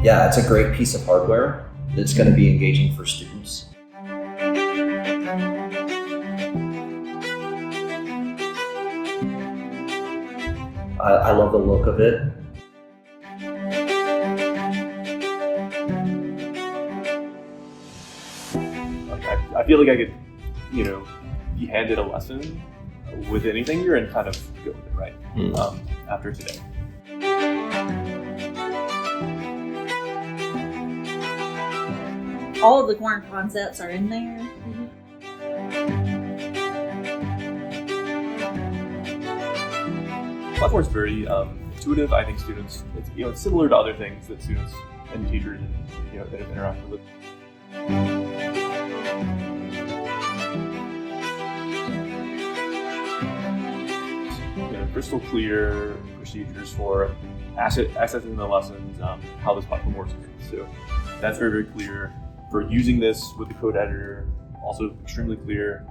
Yeah, it's a great piece of hardware that's going to be engaging for students. I love the look of it. I feel like I could, be handed a lesson with anything here and kind of go with it, right? After today. All of the core concepts are in there. The platform is very intuitive. I think students, it's similar to other things that students and teachers that have interacted with. Crystal clear procedures for accessing the lessons, how this platform works. So that's very, very clear. For using this with the code editor, also extremely clear.